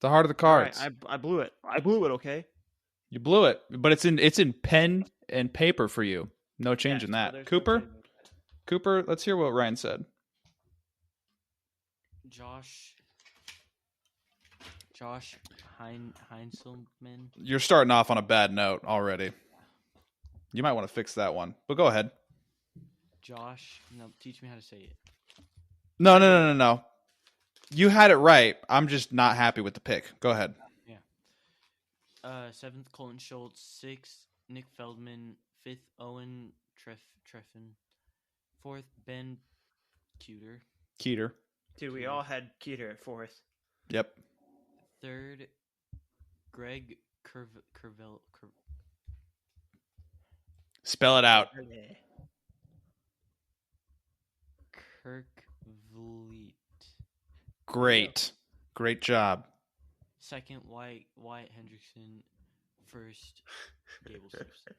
The heart of the All right, cards. I blew it. I blew it. Okay. You blew it, but it's in pen and paper for you. No change in that. there's no Cooper, change. Cooper, let's hear what Ryan said. Josh Heinzelman. You're starting off on a bad note already. You might want to fix that one, but go ahead. No, teach me how to say it. No. You had it right. I'm just not happy with the pick. Go ahead. Yeah. 7th, Colton Schultz. 6th, Nick Feldman. 5th, Owen Treffin. 4th, Ben Keeter. Dude, we all had Keeter at 4th. Yep. 3rd, Greg Curvell. Spell it out. Kirkvliet. Great job. 2nd, Wyatt Hendrickson. 1st, Gable Simpson.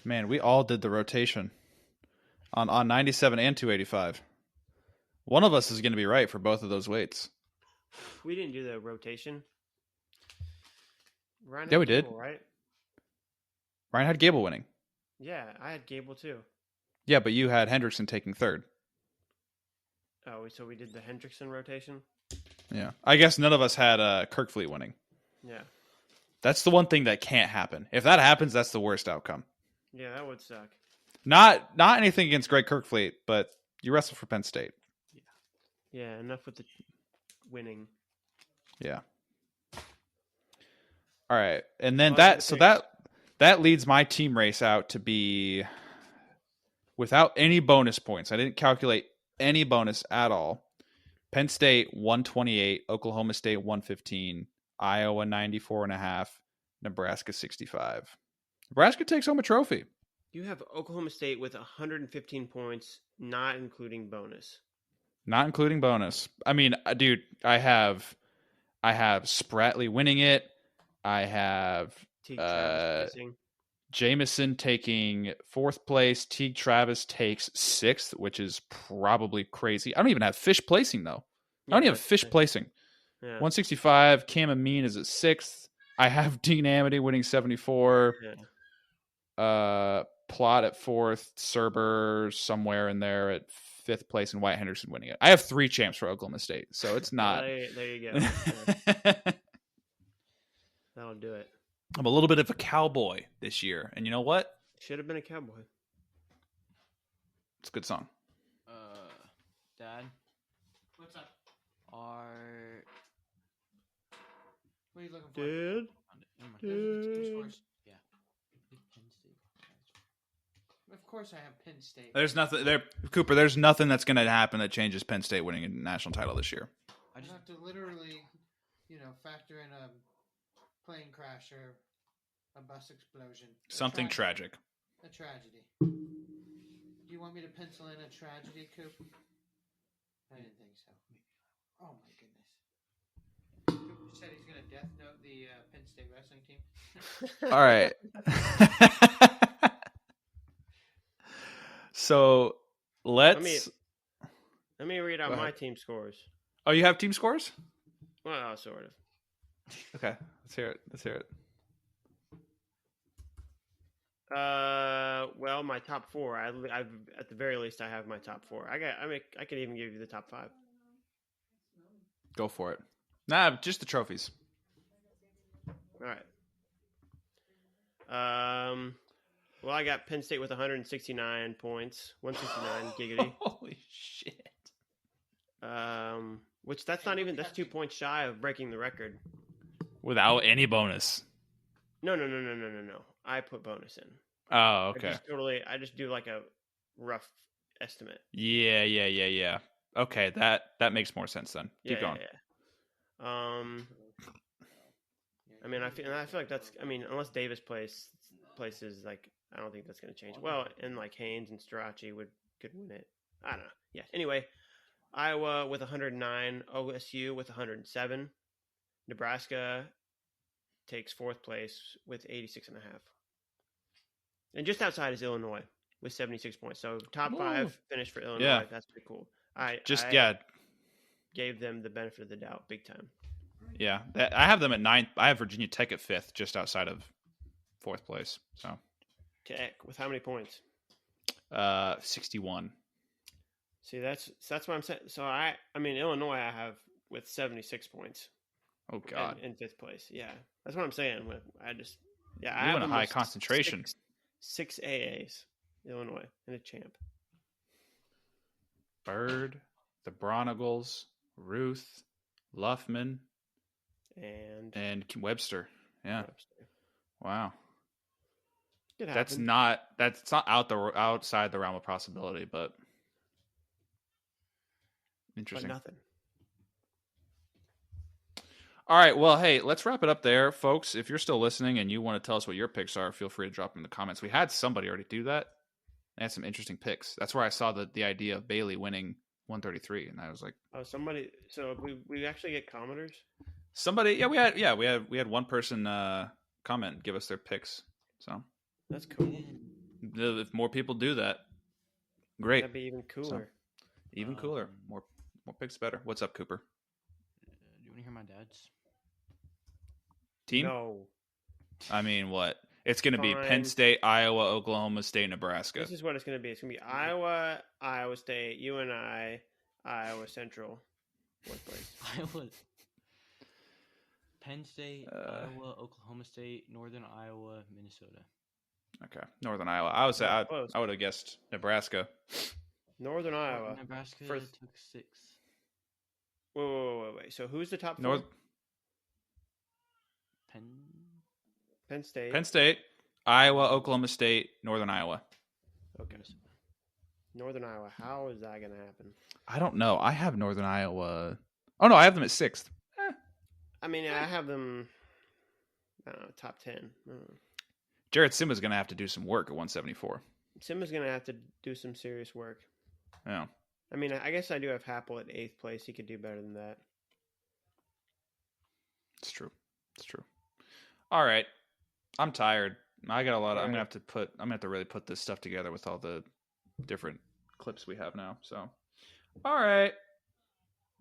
Man, we all did the rotation on 97 and 285. One of us is going to be right for both of those weights. We didn't do the rotation. Ryan Yeah, had we did. Gable, right? Ryan had Gable winning. Yeah, I had Gable too. Yeah, but you had Hendrickson taking 3rd. Oh, so we did the Hendrickson rotation? Yeah. I guess none of us had Kirkfleet winning. Yeah. That's the one thing that can't happen. If that happens, that's the worst outcome. Yeah, that would suck. Not anything against Greg Kirkfleet, but you wrestle for Penn State. Yeah, enough with the winning. Yeah. All right. And then Well, that leads my team race out to be without any bonus points. I didn't calculate any bonus at all. Penn State 128, Oklahoma State 115, Iowa 94.5, Nebraska 65. Nebraska takes home a trophy. You have Oklahoma State with 115 points, not including bonus. Not including bonus. I mean, dude, I have Spratley winning it. I have Teague Travis missing. Jameson taking 4th place. Teague Travis takes 6th, which is probably crazy. I don't even have Fish placing, though. I don't even have Fish placing. Yeah. 165. Cam Amin is at 6th. I have Dean Amity winning 74. Yeah. Plot at 4th. Serber somewhere in there at 5th place, and Wyatt Henderson winning it. I have 3 champs for Oklahoma State, so it's not. There you go. Yeah. That'll do it. I'm a little bit of a cowboy this year, and you know what? Should have been a cowboy. It's a good song. Dad, What's up? what What are you looking for? Dude. Your scores? Yeah. Penn State. Of course I have Penn State. There's nothing there, Cooper. There's nothing that's going to happen that changes Penn State winning a national title this year. I just have to literally, factor in a plane crash or a bus explosion. Something tragic. A tragedy. Do you want me to pencil in a tragedy, Coop? I didn't think so. Oh my goodness. Coop said he's going to death note the Penn State wrestling team. All right. So let me read out Go my ahead. team scores. Oh, you have team scores? Well, sort of. Okay, let's hear it. Well, my top 4. I've at the very least I have my top 4. I could even give you the top 5. Go for it. Nah, just the trophies. All right. Well, I got Penn State with 169 points, 169 giggity. Holy shit! Which that's 2 points shy of breaking the record. Without any bonus. No. I put bonus in. Oh, okay. I just do like a rough estimate. Yeah. Okay, that makes more sense then. Keep going. Yeah. I mean, I feel like that's. I mean, unless Davis places like, I don't think that's going to change. Well, and like Haynes and Strachey could win it. I don't know. Yeah. Anyway, Iowa with 109, OSU with 107, Nebraska takes 4th place with 86.5. And just outside is Illinois with 76 points. So top Woo. 5 finish for Illinois. Yeah. That's pretty cool. I gave them the benefit of the doubt big time. Yeah. I have them at 9th. I have Virginia Tech at 5th, just outside of 4th place. So Tech with how many points? 61. See, that's what I'm saying. So I mean Illinois I have with 76 points. Oh God. In 5th place. Yeah. That's what I'm saying. I You want a high concentration. 6 AAs. Illinois and a champ. Bird, the Bronagles, Ruth, Luffman, and Webster. Yeah. Webster. Wow. It That's happened. not outside the realm of possibility, but interesting. But nothing. All right, well, hey, let's wrap it up there, folks. If you're still listening and you want to tell us what your picks are, feel free to drop them in the comments. We had somebody already do that. They had some interesting picks. That's where I saw the idea of Bailey winning 133, and I was like, Oh, somebody. So we actually get commenters. somebody. Yeah, we had one person comment and give us their picks. So That's cool. if more people do that, great. That'd be even cooler. Even cooler. More picks, better. What's up, Cooper? Do you want to hear my dad's? Team? No. I mean, what? It's going to be Fine. Penn State, Iowa, Oklahoma State, Nebraska. This is what it's going to be. It's going to be Iowa, Iowa State, UNI, Iowa Central, 4th place. Iowa. Penn State, Iowa, Oklahoma State, Northern Iowa, Minnesota. Okay, Northern Iowa. I would say Close. I would have guessed Nebraska. Northern Iowa. Nebraska First- took 6. Wait. So who's the top 4? Penn State. Penn State, Iowa, Oklahoma State, Northern Iowa. Okay. Northern Iowa. How is that going to happen? I don't know. I have Northern Iowa. Oh no, I have them at 6th. I mean, I have them. I don't know, top 10. I don't know. Jared Simba's going to have to do some work at 174. Simba's going to have to do some serious work. Yeah. I mean, I guess I do have Happel at 8th place. He could do better than that. It's true. All right. I'm tired. I got a lot. I'm gonna have to really put this stuff together with all the different clips we have now. So, all right.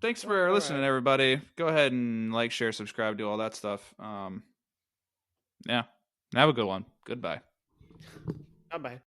Thanks for listening, everybody. Go ahead and like, share, subscribe, do all that stuff. Yeah. Have a good one. Goodbye. Bye-bye.